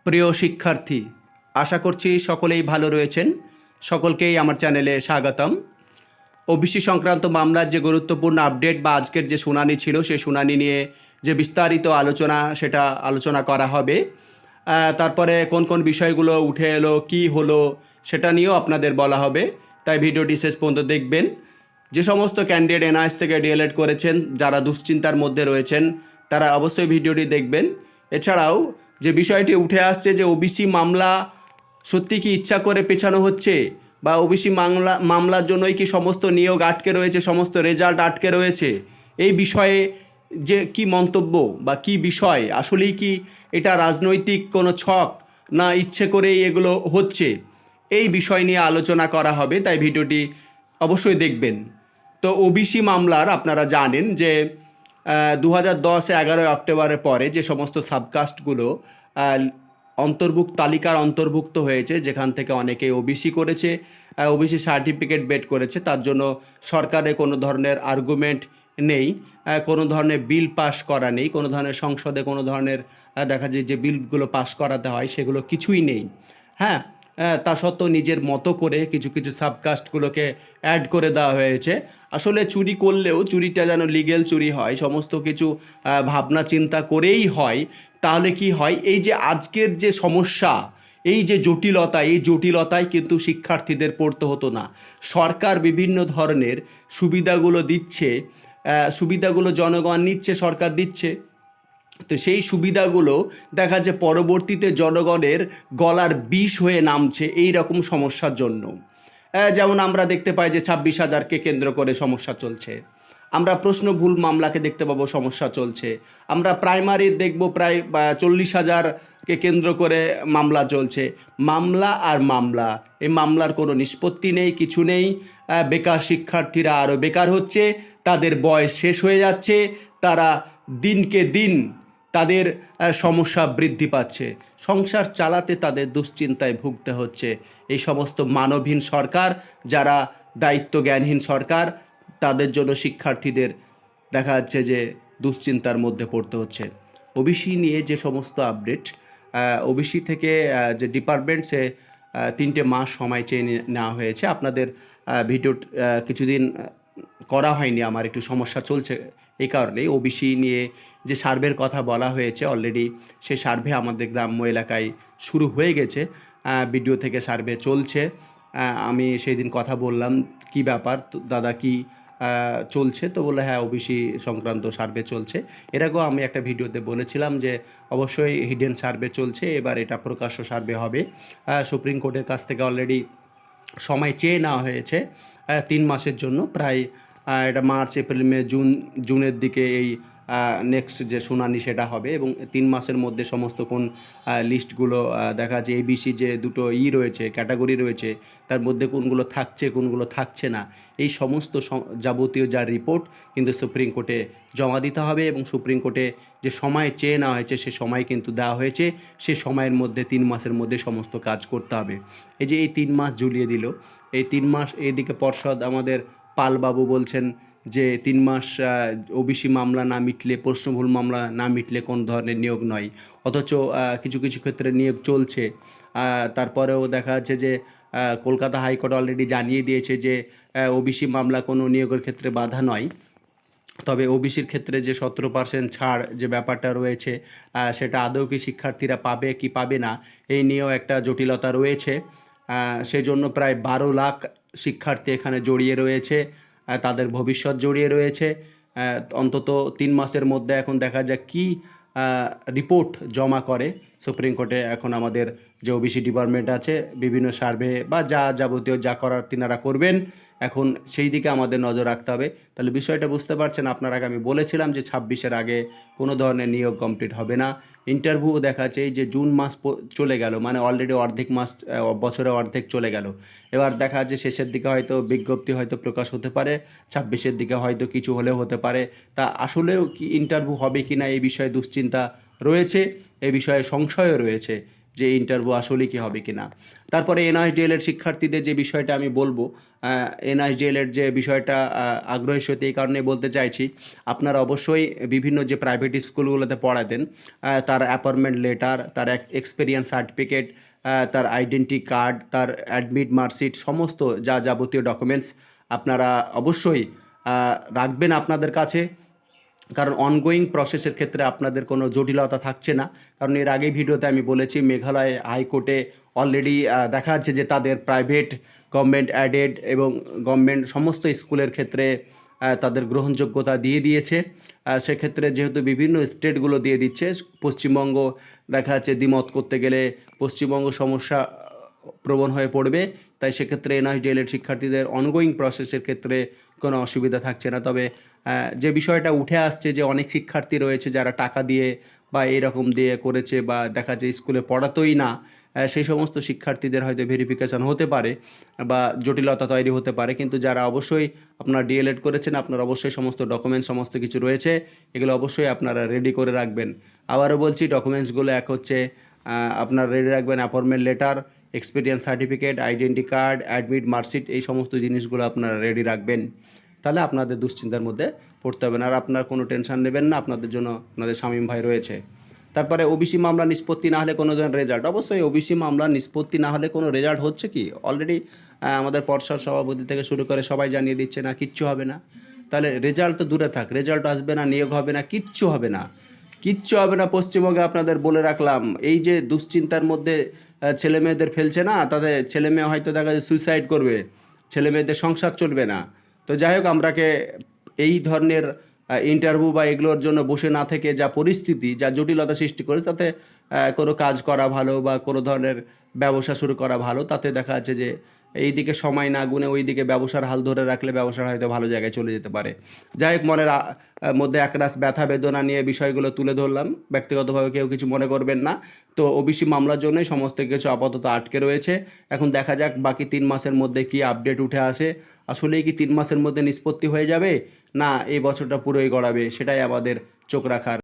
প্রিয় শিক্ষার্থী, আশা করছি সকলেই ভালো রয়েছেন। সকলকেই আমার চ্যানেলে স্বাগতম। ওবিসি সংক্রান্ত মামলার যে গুরুত্বপূর্ণ আপডেট বা আজকের যে শুনানি ছিল সেই শুনানি নিয়ে যে বিস্তারিত আলোচনা সেটা আলোচনা করা হবে। তারপরে কোন কোন বিষয়গুলো উঠে এলো, কি হলো সেটা নিয়েও আপনাদের বলা হবে। তাই ভিডিওটি শেষ পর্যন্ত দেখবেন। যে সমস্ত ক্যান্ডিডেট এনআইএস থেকে ডিএলএড করেছেন, যারা দুশ্চিন্তার মধ্যে রয়েছেন, তারা অবশ্যই ভিডিওটি দেখবেন। এছাড়াও যে বিষয়টি উঠে আসছে যে ওবিসি মামলা সত্যি কি ইচ্ছা করে পেছানো হচ্ছে, বা ওবিসি মামলার জন্যই কি সমস্ত নিয়োগ আটকে রয়েছে, সমস্ত রেজাল্ট আটকে রয়েছে, এই বিষয়ে যে কি মন্তব্য বা কি বিষয়, আসলেই কি এটা রাজনৈতিক কোনো ছক, না ইচ্ছে করেই এগুলো হচ্ছে, এই বিষয় নিয়ে আলোচনা করা হবে। তাই ভিডিওটি অবশ্যই দেখবেন। তো ওবিসি মামলার আপনারা জানেন যে 2010 11 অক্টোবরের পরে যে সমস্ত সাবকাস্টগুলো তালিকার অন্তর্ভুক্ত হয়েছে, যেখান থেকে অনেকেই ওবিসি করেছে, ওবিসি সার্টিফিকেট বেট করেছে, তার জন্য সরকারের কোনো ধরনের আর্গুমেন্ট নেই, কোনো ধরনের বিল পাস করা নেই, কোনো ধরনের সংসদে কোনো ধরনের দেখা যায় যে বিলগুলো পাস করাতে হয় সেগুলো কিছুই নেই। হ্যাঁ, তা সত্ত্বেও নিজের মতো করে কিছু কিছু সাবকাস্টগুলোকে অ্যাড করে দেওয়া হয়েছে। আসলে চুরি করলেও চুরিটা যেন লিগ্যাল চুরি হয়, সমস্ত কিছু ভাবনা চিন্তা করেই হয়। তাহলে কি হয়, এই যে আজকের যে সমস্যা, এই যে জটিলতা, এই জটিলতায় কিন্তু শিক্ষার্থীদের পড়তে হতো না। সরকার বিভিন্ন ধরনের সুবিধাগুলো দিচ্ছে, সুবিধাগুলো জনগণ নিচ্ছে, সরকার দিচ্ছে। তো সেই সুবিধাগুলো দেখা যায় পরবর্তীতে জনগণের গলার বিষ হয়ে নামছে এই রকম সমস্যার জন্য। যেমন আমরা দেখতে পাই যে 26,000কে কেন্দ্র করে সমস্যা চলছে, আমরা প্রশ্ন ভুল মামলাকে দেখতে পাবো সমস্যা চলছে, আমরা প্রাইমারি দেখব প্রায় 40,000কে কেন্দ্র করে মামলা চলছে। মামলা আর মামলা, এই মামলার কোনো নিষ্পত্তি নেই, কিছু নেই। বেকার শিক্ষার্থীরা আরও বেকার হচ্ছে, তাদের বয়স শেষ হয়ে যাচ্ছে, তারা দিনকে দিন তাদের সমস্যা বৃদ্ধি পাচ্ছে, সংসার চালাতে তাদের দুশ্চিন্তায় ভুগতে হচ্ছে। এই সমস্ত মানবহীন সরকার, যারা দায়িত্ব জ্ঞানহীন সরকার, তাদের জন্য শিক্ষার্থীদের দেখা যাচ্ছে যে দুশ্চিন্তার মধ্যে পড়তে হচ্ছে। ওবিসি নিয়ে যে সমস্ত আপডেট, ওবিসি থেকে যে ডিপার্টমেন্টসে 3টে মাস সময় চেয়ে নেওয়া হয়েছে। আপনাদের ভিডিও কিছুদিন করা হয়নি, আমার একটু সমস্যা চলছে, এই কারণেই। ওবিসি নিয়ে যে সার্ভের কথা বলা হয়েছে অলরেডি, সেই সার্ভে আমাদের গ্রাম্য এলাকায় শুরু হয়ে গেছে, ভিডিও থেকে সার্ভে চলছে। আমি সেই দিন কথা বললাম কি ব্যাপার দাদা, কি চলছে, তো বলে হ্যাঁ ওবিসি সংক্রান্ত সার্ভে চলছে। এর আগেও আমি একটা ভিডিওতে বলেছিলাম যে অবশ্যই হিডেন সার্ভে চলছে, এবার এটা প্রকাশ্য সার্ভে হবে। সুপ্রিম কোর্টের কাছ থেকে অলরেডি সময় চেয়ে নেওয়া হয়েছে 3 মাসের জন্য, প্রায় এটা মার্চ এপ্রিল মে জুনের দিকে এই নেক্সট যে শুনানি সেটা হবে, এবং 3 মাসের মধ্যে সমস্ত কোন লিস্টগুলো দেখা যায় এবিসি যে দুটো রয়েছে, ক্যাটাগরি রয়েছে, তার মধ্যে কোনগুলো থাকছে কোনগুলো থাকছে না, এই সমস্ত যাবতীয় যা রিপোর্ট কিন্তু সুপ্রিম কোর্টে জমা দিতে হবে। এবং সুপ্রিম কোর্টে যে সময় চেয়ে নেওয়া হয়েছে সে সময় কিন্তু দেওয়া হয়েছে, সে সময়ের মধ্যে 3 মাসের মধ্যে সমস্ত কাজ করতে হবে। এই যে এই 3 মাস ঝুলিয়ে দিল, এই 3 মাস এইদিকে পর্ষদ আমাদের পালবাবু বলছেন যে 3 মাস ওবিসি মামলা না মিটলে, প্রশ্নভুল মামলা না মিটলে কোন ধরনের নিয়োগ নয়, অথচ কিছু কিছু ক্ষেত্রে নিয়োগ চলছে। তারপরেও দেখা যাচ্ছে যে কলকাতা হাইকোর্ট অলরেডি জানিয়ে দিয়েছে যে ওবিসি মামলা কোনো নিয়োগের ক্ষেত্রে বাধা নয়। তবে ওবিসির ক্ষেত্রে যে 17% ছাড় যে ব্যাপারটা রয়েছে, সেটা আদৌ কি শিক্ষার্থীরা পাবে কি পাবে না, এই নিয়েও একটা জটিলতা রয়েছে। সেজন্য প্রায় 12 লাখ শিক্ষার্থী এখানে জড়িয়ে রয়েছে, তাদের ভবিষ্যৎ জড়িয়ে রয়েছে। অন্তত 3 মাসের মধ্যে এখন দেখা যাক কি রিপোর্ট জমা করে সুপ্রিম কোর্টে। এখন আমাদের যে ওবিসি ডিপার্টমেন্ট আছে, বিভিন্ন সার্ভে বা যাবতীয় যা করার তিনারা করবেন, এখন সেই দিকে আমাদের নজর রাখতে হবে। তাহলে বিষয়টা বুঝতে পারছেন। আপনার আগে আমি বলেছিলাম যে 26-এর আগে কোনো ধরনের নিয়োগ কমপ্লিট হবে না। ইন্টারভিউ দেখা যাচ্ছে এই যে জুন মাস চলে গেল, মানে অলরেডি অর্ধেক মাস, বছরে অর্ধেক চলে গেল। এবার দেখা যাচ্ছে শেষের দিকে হয়তো বিজ্ঞপ্তি হয়তো প্রকাশ হতে পারে, 26-এর দিকে হয়তো কিছু হলেও হতে পারে। তা আসলেও কি ইন্টারভিউ হবে কি না এই বিষয়ে দুশ্চিন্তা রয়েছে, এই বিষয়ে সংশয়ও রয়েছে যে ইন্টারভিউ আসলে কি হবে কি না। তারপরে এনআইএসডিএল এর শিক্ষার্থীদের যে বিষয়টা আমি বলবো, এনআইএসডিএল এর যে বিষয়টা আগ্রহের সাথে এই কারণে বলতে চাইছি, আপনারা অবশ্যই বিভিন্ন যে প্রাইভেট স্কুলগুলোতে পড়াতেন তার অ্যাপয়েন্টমেন্ট লেটার, তার এক্সপেরিয়েন্স সার্টিফিকেট, তার আইডেন্টি কার্ড, তার অ্যাডমিট মার্কশিট, সমস্ত যা যাবতীয় ডকুমেন্টস আপনারা অবশ্যই রাখবেন আপনাদের কাছে। কারণ অনগোয়িং প্রসেসের ক্ষেত্রে আপনাদের কোনো জটিলতা থাকছে না। কারণ এর আগেই ভিডিওতে আমি বলেছি, মেঘালয় হাইকোর্টে অলরেডি দেখা যাচ্ছে যে তাদের প্রাইভেট, গভর্নমেন্ট অ্যাডেড এবং গভর্নমেন্ট সমস্ত স্কুলের ক্ষেত্রে তাদের গ্রহণযোগ্যতা দিয়ে দিয়েছে। সেক্ষেত্রে যেহেতু বিভিন্ন স্টেটগুলো দিয়ে দিচ্ছে, পশ্চিমবঙ্গ দেখা যাচ্ছে দ্বিমত করতে গেলে পশ্চিমবঙ্গ সমস্যা প্রবণ হয়ে পড়বে। তাই সেক্ষেত্রে এনআইএসডিএল এর শিক্ষার্থীদের অনগোয়িং প্রসেসের ক্ষেত্রে কোনো অসুবিধা থাকছে না। তবে যে বিষয়টা উঠে আসছে যে অনেক শিক্ষার্থী রয়েছে যারা টাকা দিয়ে বা এরকম দিয়ে করেছে বা দেখা যায় স্কুলে পড়াতোই না, সেই সমস্ত শিক্ষার্থীদের হয়তো ভেরিফিকেশান হতে পারে বা জটিলতা তৈরি হতে পারে। কিন্তু যারা অবশ্যই আপনারা ডিএলএড করেছেন, আপনার অবশ্যই সমস্ত ডকুমেন্টস সমস্ত কিছু রয়েছে, এগুলো অবশ্যই আপনারা রেডি করে রাখবেন। আবারও বলছি, ডকুমেন্টসগুলো এক হচ্ছে আপনার রেডি রাখবেন appointment letter, experience certificate, identity card, admit marksheet, এই সমস্ত জিনিসগুলো আপনারা রেডি রাখবেন। তাহলে আপনাদের দুশ্চিন্তার মধ্যে পড়তে হবে না, আর আপনার কোনো টেনশন নেবেন না, আপনাদের জন্য আপনাদের শামীম ভাই রয়েছে। তারপরে ওবিসি মামলা নিষ্পত্তি না হলে কোনো ধরনের রেজাল্ট, অবশ্যই ওবিসি মামলা নিষ্পত্তি না হলে কোনো রেজাল্ট হচ্ছে কি অলরেডি আমাদের পর্ষদ সভাপতি থেকে শুরু করে সবাই জানিয়ে দিচ্ছে না, কিচ্ছু হবে না। তাহলে রেজাল্ট তো দূরে থাক, রেজাল্ট আসবে না, নিয়োগ হবে না, কিচ্ছু হবে না, কিচ্ছু হবে না। পশ্চিমবঙ্গে আপনাদের বলে রাখলাম, এই যে দুশ্চিন্তার মধ্যে ছেলে মেয়েদের ফেলছে না, তাদের ছেলে মেয়ে হয়তো দেখা যায় সুইসাইড করবে, ছেলে মেয়েদের সংসার চলবে না। তো যাই হোক, আমরাকে এই ধরনের ইন্টারভিউ বা এগুলোর জন্য বসে না থেকে যা পরিস্থিতি, যা জটিলতা সৃষ্টি করে, তাতে কোনো কাজ করা ভালো বা কোনো ধরনের ব্যবসা শুরু করা ভালো। তাতে দেখা যাচ্ছে যে এই দিকে সময় না গুনে ওই দিকে ব্যবসার হাল ধরে রাখলে ব্যবসার হয়তো ভালো জায়গায় চলে যেতে পারে। যাই হোক, মনের মধ্যে একরাশ ব্যথা বেদনা নিয়ে বিষয়গুলো তুলে ধরলাম, ব্যক্তিগতভাবে কেউ কিছু মনে করবেন না। তো ওবিসি মামলার জন্যই সমস্ত কিছু আপাতত আটকে রয়েছে। এখন দেখা যাক বাকি 3 মাসের মধ্যে কি আপডেট উঠে আসে। আসলেই কি 3 মাসের মধ্যে নিষ্পত্তি হয়ে যাবে, না এই বছরটা পুরোই গড়াবে, সেটাই আমাদের চোখ রাখার।